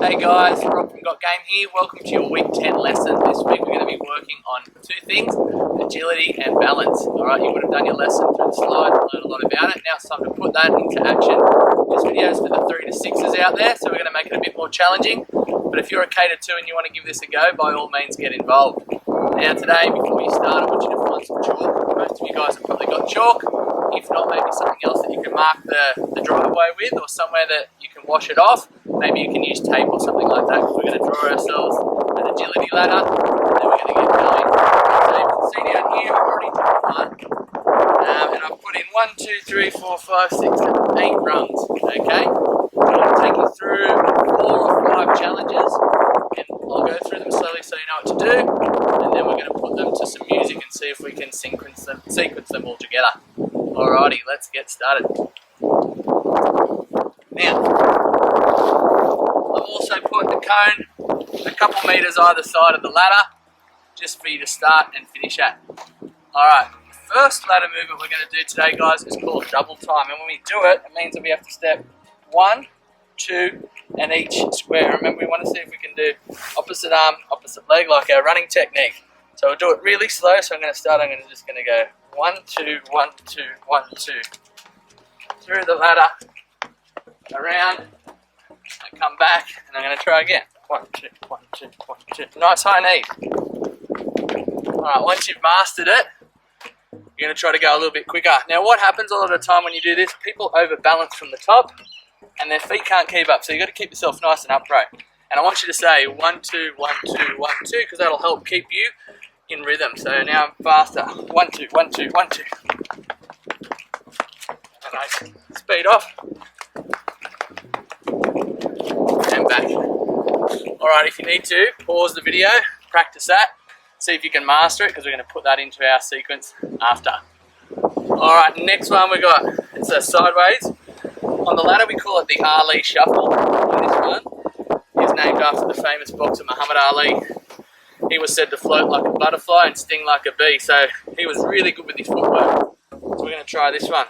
Hey guys, Rob from Got Game here. Welcome to your week 10 lesson. This week we're going to be working on two things, agility and balance. Alright, you would have done your lesson through the slide, learned a lot about it. Now it's time to put that into action. This video is for the 3 to 6s out there, so we're going to make it a bit more challenging. But if you're a K2 and you want to give this a go, by all means get involved. Now today, before you start, I want you to find some chalk. Most of you guys have probably got chalk. If not, maybe something else that you can mark the driveway with, or somewhere that you can wash it off. Maybe you can use tape or something like that, because we're going to draw ourselves an agility ladder, and then we're going to get going. So you can see down here, I've already drawn one. And I've put in 1, 2, 3, 4, 5, 6, 7, 8 rungs, okay? I'm going to take you through 4 or 5 challenges, and I'll go through them slowly so you know what to do, and then we're going to put them to some music and see if we can sequence them all together. Alrighty, let's get started. Now, I've also put the cone a couple metres either side of the ladder, just for you to start and finish at. Alright, the first ladder movement we're going to do today, guys, is called double time. And when we do it, it means that we have to step 1, 2, and each square. Remember, we want to see if we can do opposite arm, opposite leg, like our running technique. So we'll do it really slow, so I'm just going to go 1, 2, 1, 2, 1, 2. Through the ladder, around, and come back, and I'm going to try again. 1, 2, 1, 2, 1, 2. Nice high knee. Alright, once you've mastered it, you're going to try to go a little bit quicker. Now what happens a lot of the time when you do this, people overbalance from the top, and their feet can't keep up, so you've got to keep yourself nice and upright. And I want you to say 1, 2, 1, 2, 1, 2, because that'll help keep you in rhythm. So now I'm faster. 1, 2, 1, 2, 1, 2. And I speed off. And back. Alright, if you need to, pause the video, practice that, see if you can master it, because we're going to put that into our sequence after. Alright, next one we got, it's a sideways. On the ladder we call it the Ali Shuffle. And this one is named after the famous boxer Muhammad Ali. He was said to float like a butterfly and sting like a bee, so he was really good with his footwork. So we're going to try this one.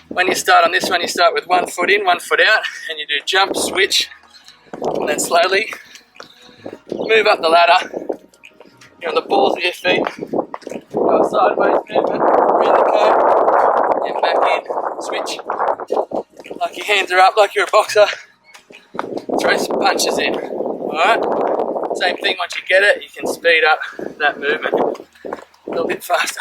When you start on this one, you start with 1 foot in, 1 foot out, and you do jump, switch, and then slowly move up the ladder. You're on the balls of your feet, go a sideways movement, around the cone, and back in, switch, like your hands are up, like you're a boxer, throw some punches in, alright? Same thing, once you get it, you can speed up that movement a little bit faster.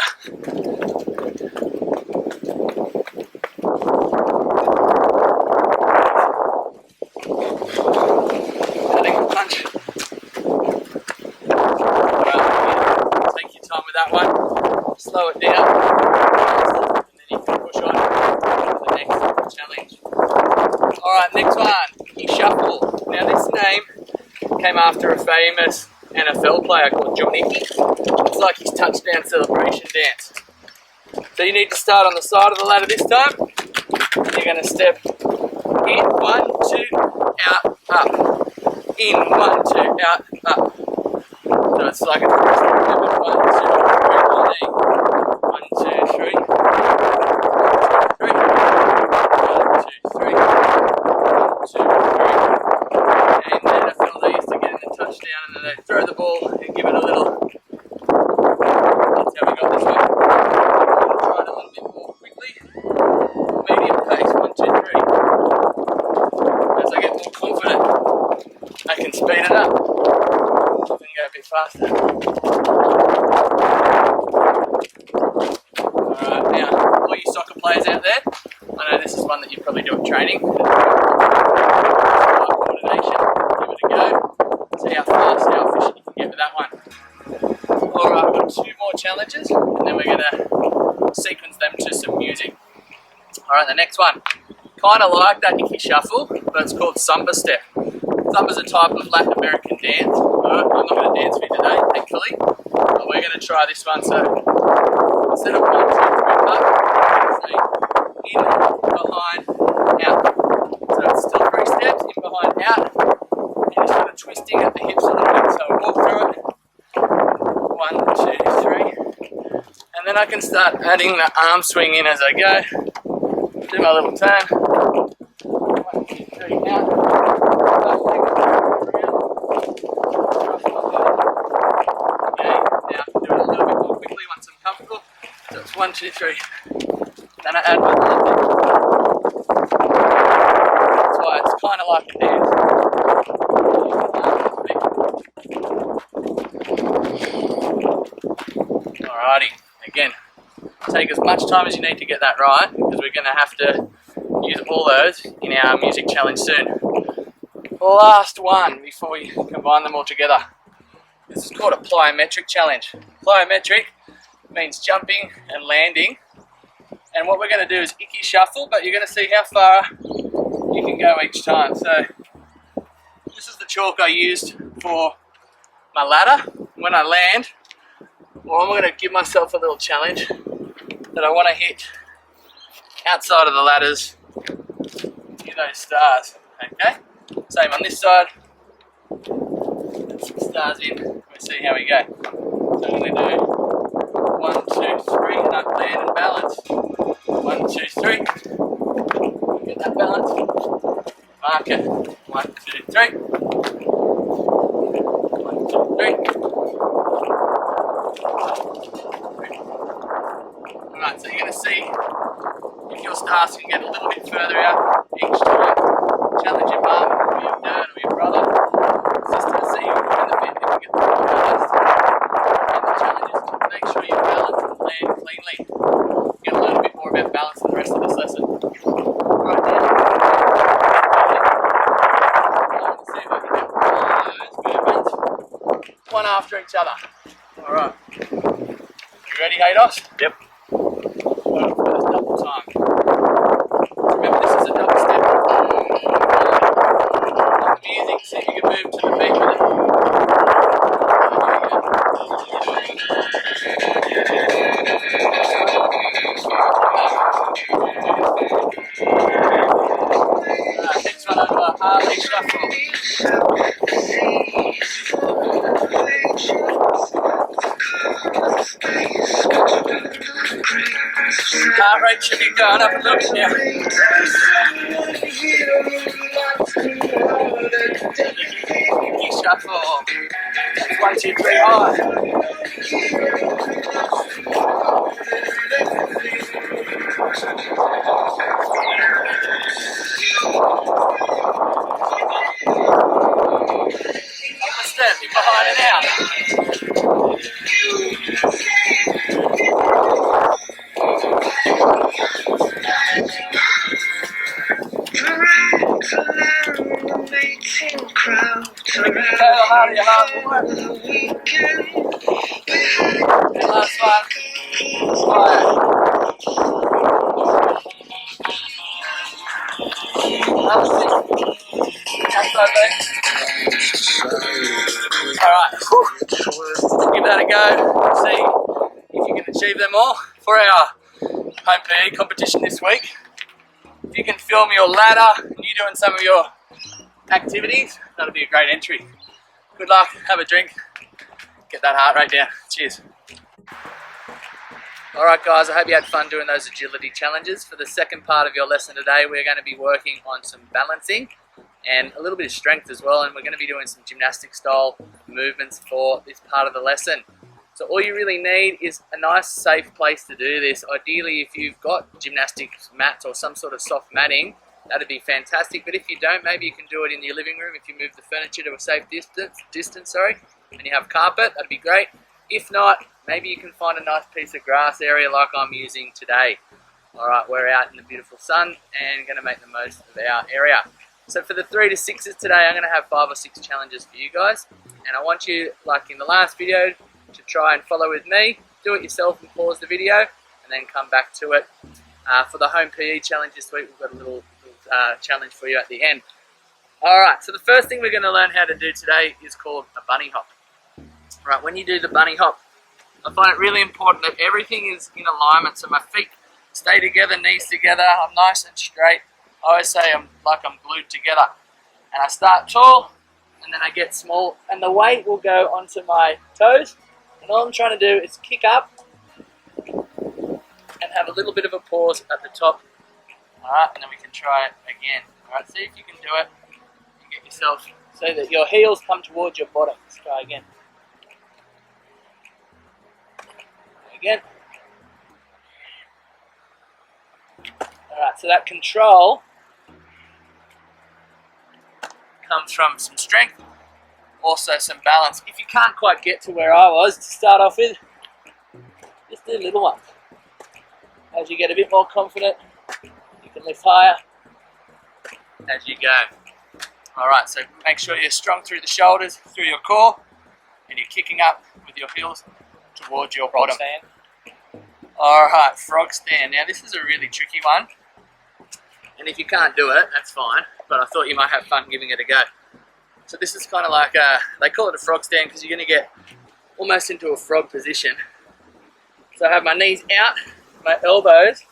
Adding a punch. Right, take your time with that one, slow it down, and then you can push on to the next challenge. Alright, next one, you shuffle. Now this name came after a famous NFL player called John Hickey. It's like his touchdown celebration dance. So you need to start on the side of the ladder this time, and you're going to step in, 1, 2, out, up. In, 1, 2, out, up. So it's like a three-step movement. 1, 2, 3, 1, 2, 3. 1, 2, 3. 1, 2, 3. 1, 2, 3. And then NFL, they used to get in the touchdown and then they throw the ball and give it a little. That's how we got this one. I'm going to try it a little bit more quickly. Medium pace, 1, 2, 3. As I get more confident, I can speed it up. I can go a bit faster. Alright, now, all you soccer players out there, I know this is one that you probably do at training. Coordination, give it a go. See how fast, how efficient you can get with that one. Alright, we've got 2 more challenges, and then we're going to sequence them to some music. Alright, the next one. Kind of like that Hickey Shuffle, but it's called Samba Step. Samba's a type of Latin American dance. Alright, I'm not going to dance for you today, thankfully. But we're going to try this one, so instead of 1, 2, 3, up, say in, behind, out. So it's still 3 steps, in, behind, out. And you're sort of twisting at the hips a little bit, so walk through it. 1, 2, 3. And then I can start adding the arm swing in as I go. Do my little turn. 1, 2, 3, out. It's 1, 2, 3. Then I add my other leg. That's why it's kind of like a dance. Alrighty, again, take as much time as you need to get that right, because we're going to have to use all those in our music challenge soon. Last one before we combine them all together. This is called a plyometric challenge. Plyometric means jumping and landing, and what we're going to do is icky shuffle, but you're going to see how far you can go each time. So this is the chalk I used for my ladder. When I land, well, I'm going to give myself a little challenge that I want to hit outside of the ladders near those stars. Okay, same on this side. Put some stars in. Let's see how we go. So I'm going to do 1, 2, 3, and I land and balance. 1, 2, 3. Get that balance. Mark it. 1, 2, 3. 1, 2, 3. Alright, so you're going to see if your stars can get a little bit further out each time. Challenge your mum or your dad or your brother, sister to see who can defend if you get the ballast. And the challenge is to make sure you balance and land cleanly. You're going to learn a bit more about balance in the rest of this lesson. Right now, let's see if I can get all those movements one after each other. Alright. You ready, Haydos? Yep. First double time. Remember, this is a double step. The music, see if you can move to the beat with it. Next one over, Harley Shuffle. Heart rate should be going up a little bit now. Icky shuffle. That's 1, 2, 3 high. Step in behind and out. Last one. Alright, give that a go. See if you can achieve them all for our home PE competition this week. If you can film your ladder and you doing some of your activities, that'll be a great entry. Good luck, have a drink, get that heart rate down. Cheers. Alright guys, I hope you had fun doing those agility challenges. For the second part of your lesson today, we're going to be working on some balancing and a little bit of strength as well, and we're going to be doing some gymnastic style movements for this part of the lesson. So all you really need is a nice safe place to do this. Ideally, if you've got gymnastics mats or some sort of soft matting, that'd be fantastic. But if you don't, maybe you can do it in your living room if you move the furniture to a safe distance, and you have carpet, that'd be great. If not, maybe you can find a nice piece of grass area like I'm using today. Alright, we're out in the beautiful sun and going to make the most of our area. So for the 3 to 6s today, I'm going to have 5 or 6 challenges for you guys. And I want you, like in the last video, to try and follow with me. Do it yourself and pause the video and then come back to it. For the home PE challenge this week, we've got a little challenge for you at the end. Alright, so the first thing we're going to learn how to do today is called a bunny hop. Right, when you do the bunny hop, I find it really important that everything is in alignment. So my feet stay together, knees together, I'm nice and straight. I always say I'm glued together. And I start tall, and then I get small, and the weight will go onto my toes. And all I'm trying to do is kick up and have a little bit of a pause at the top. Alright, and then we can try it again. Alright, see if you can do it. And get yourself so that your heels come towards your bottom. Let's try again. Again. Alright, so that control comes from some strength, also some balance. If you can't quite get to where I was to start off with, just do little ones. As you get a bit more confident, you can lift higher as you go. Alright, so make sure you're strong through the shoulders, through your core, and you're kicking up with your heels towards your bottom. Alright, frog stand. Now this is a really tricky one, and if you can't do it, that's fine, but I thought you might have fun giving it a go. So this is kind of like they call it a frog stand because you're going to get almost into a frog position. So I have my knees out, my elbows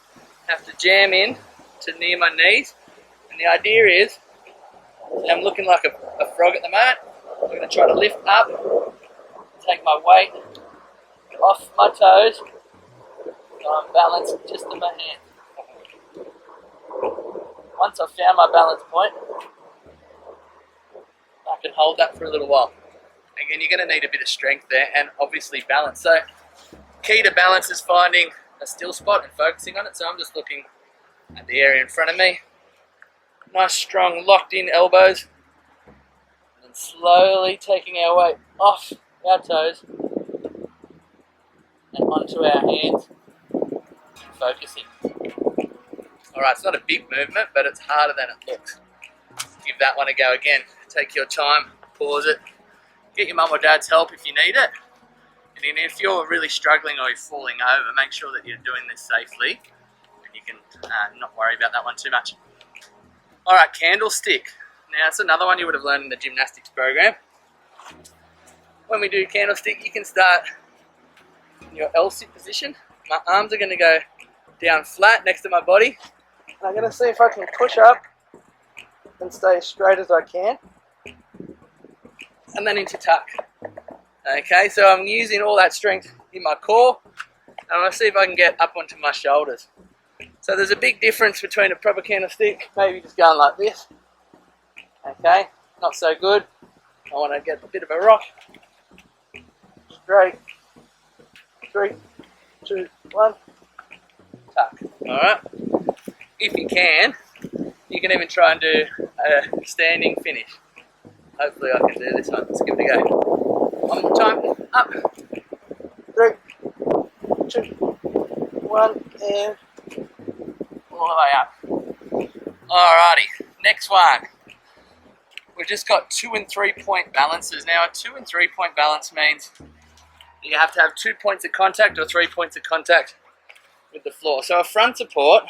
have to jam in to near my knees, and the idea is, I'm looking like a frog at the moment. I'm going to try to lift up, take my weight off my toes, so I'm balanced just in my hands. Once I've found my balance point, I can hold that for a little while. Again, you're going to need a bit of strength there and obviously balance. So key to balance is finding a still spot and focusing on it. So I'm just looking at the area in front of me. Nice strong locked in elbows. And slowly taking our weight off our toes and onto our hands and focusing. Alright, it's not a big movement, but it's harder than it looks. Give that one a go again. Take your time, pause it, get your mum or dad's help if you need it. And if you're really struggling or you're falling over, make sure that you're doing this safely and you can not worry about that one too much. Alright, candlestick. Now it's another one you would have learned in the gymnastics program. When we do candlestick, you can start in your L-sit position. My arms are going to go down flat next to my body. And I'm going to see if I can push up and stay as straight as I can. And then into tuck. Okay, so I'm using all that strength in my core, and I'm going to see if I can get up onto my shoulders. So there's a big difference between a proper candlestick, maybe just going like this. Okay, not so good. I want to get a bit of a rock. Straight. 3, 2, 1. Tuck. Alright. If you can even try and do a standing finish. Hopefully I can do this one. Let's give it a go. One more time. Up. 3, 2, 1, and all the way up. Alrighty. Next one. We've just got 2 and 3 point balances. Now a 2 and 3 point balance means you have to have 2 points of contact or 3 points of contact with the floor. So a front support,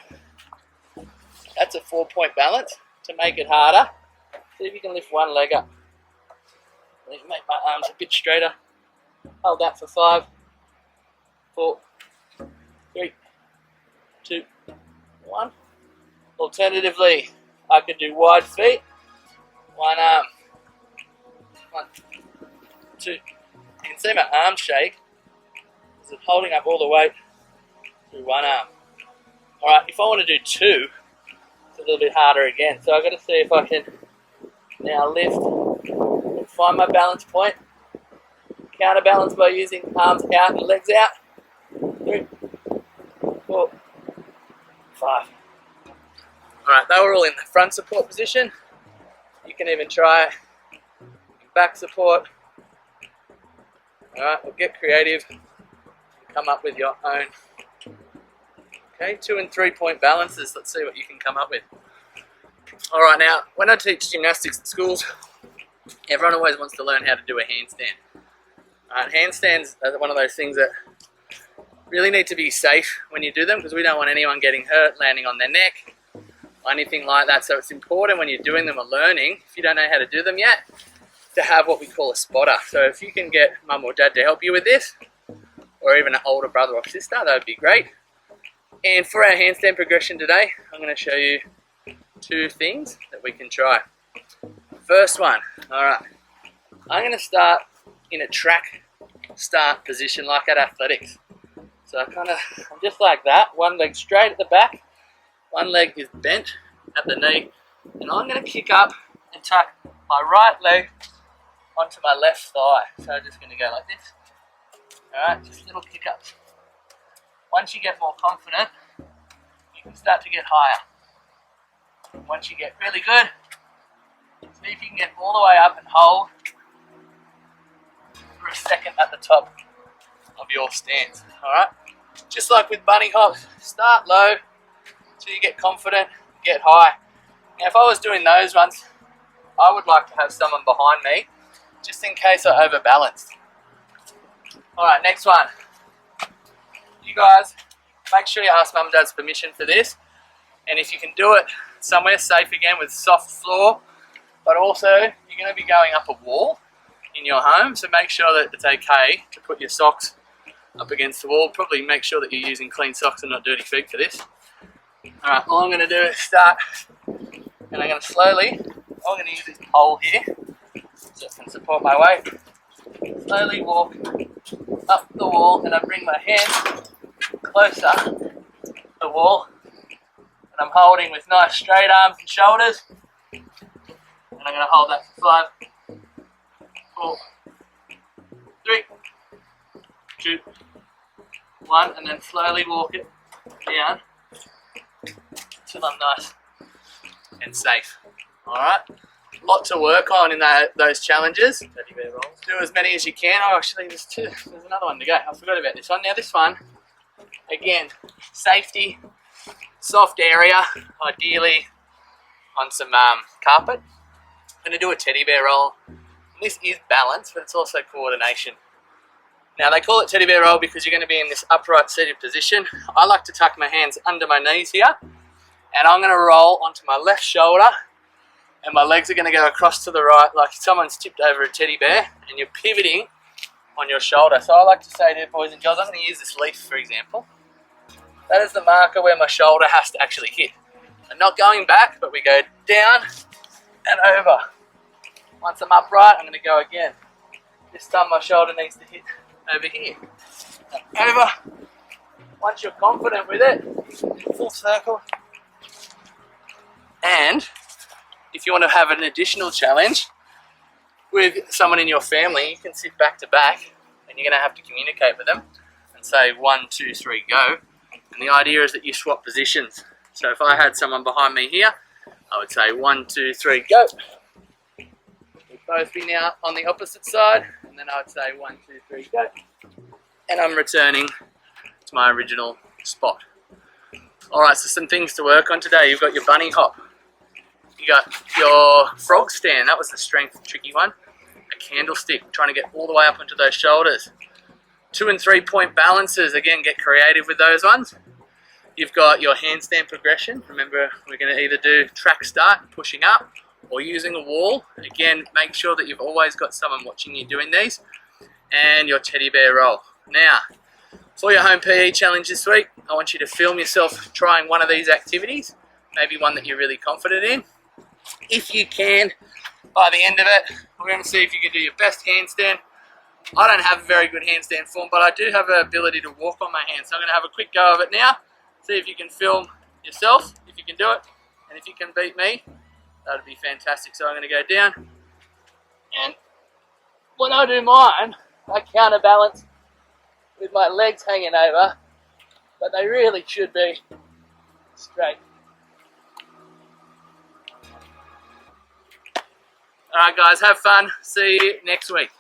that's a 4 point balance. To make it harder, see if you can lift one leg up. Make my arms a bit straighter. Hold that for 5, 4, 3, 2, 1. Alternatively, I could do wide feet. One arm. 1, 2. You can see my arms shake. Because it's holding up all the weight through one arm. Alright, if I want to do 2, it's a little bit harder again. So I've got to see if I can now lift and find my balance point. Counterbalance by using arms out and legs out. 3, 4, 5. Alright, they were all in the front support position. You can even try back support. Alright, we'll get creative and come up with your own. Okay, 2 and 3 point balances. Let's see what you can come up with. Alright, now, when I teach gymnastics at schools, everyone always wants to learn how to do a handstand. Handstands are one of those things that really need to be safe when you do them, because we don't want anyone getting hurt, landing on their neck, or anything like that. So it's important when you're doing them or learning, if you don't know how to do them yet, to have what we call a spotter. So if you can get mum or dad to help you with this, or even an older brother or sister, that would be great. And for our handstand progression today, I'm going to show you 2 things that we can try. First one, alright, I'm going to start in a track start position like at athletics. So I'm just like that, one leg straight at the back, one leg is bent at the knee, and I'm going to kick up and tuck my right leg onto my left thigh. So I'm just going to go like this. Alright, just little kick ups. Once you get more confident, you you can start to get higher. Once you get really good, see if you can get all the way up and hold for a second at the top of your stance. Alright? Just like with bunny hops, start low until you get confident, get high. Now if I was doing those ones, I would like to have someone behind me just in case I overbalanced. Alright, next one. You guys, make sure you ask mum and dad's permission for this, and if you can do it somewhere safe again with soft floor, but also you're going to be going up a wall in your home, so make sure that it's okay to put your socks up against the wall. Probably make sure that you're using clean socks and not dirty feet for this. Alright, all I'm going to do is start, and I'm going to slowly, I'm going to use this pole here so it can support my weight. Slowly walk up the wall, and I bring my hand closer to the wall, and I'm holding with nice straight arms and shoulders, and I'm going to hold that for 5, 4, 3, 2, 1, and then slowly walk it down until I'm nice and safe. Alright, lot to work on in those challenges. Teddy bear rolls. Do as many as you can. Oh, actually, there's another one to go. I forgot about this one. Now this one, again, safety, soft area, ideally on some carpet. I'm going to do a teddy bear roll. This is balance, but it's also coordination. Now they call it teddy bear roll because you're going to be in this upright seated position. I like to tuck my hands under my knees here, and I'm going to roll onto my left shoulder, and my legs are going to go across to the right like someone's tipped over a teddy bear, and you're pivoting on your shoulder. So I like to say to boys and girls, I'm going to use this leaf for example. That is the marker where my shoulder has to actually hit. And not going back, but we go down and over. Once I'm upright, I'm going to go again. This time my shoulder needs to hit over here. And over. Once you're confident with it, full circle. And if you want to have an additional challenge with someone in your family, you can sit back to back, and you're going to have to communicate with them and say 1, 2, 3, go. And the idea is that you swap positions. So if I had someone behind me here, I would say 1, 2, 3, go. We'd both be now on the opposite side, and then I would say 1, 2, 3, go. And I'm returning to my original spot. Alright, so some things to work on today. You've got your bunny hop. You got your frog stand, that was the strength tricky one. A candlestick, trying to get all the way up onto those shoulders. 2 and 3 point balances, again, get creative with those ones. You've got your handstand progression. Remember, we're going to either do track start, pushing up, or using a wall. Again, make sure that you've always got someone watching you doing these. And your teddy bear roll. Now, for your home PE challenge this week, I want you to film yourself trying one of these activities. Maybe one that you're really confident in. If you can, by the end of it, we're going to see if you can do your best handstand. I don't have a very good handstand form, but I do have an ability to walk on my hands. So I'm going to have a quick go of it now. See if you can film yourself, if you can do it. And if you can beat me, that would be fantastic. So I'm going to go down. And when I do mine, I counterbalance with my legs hanging over, but they really should be straight. Alright guys, have fun. See you next week.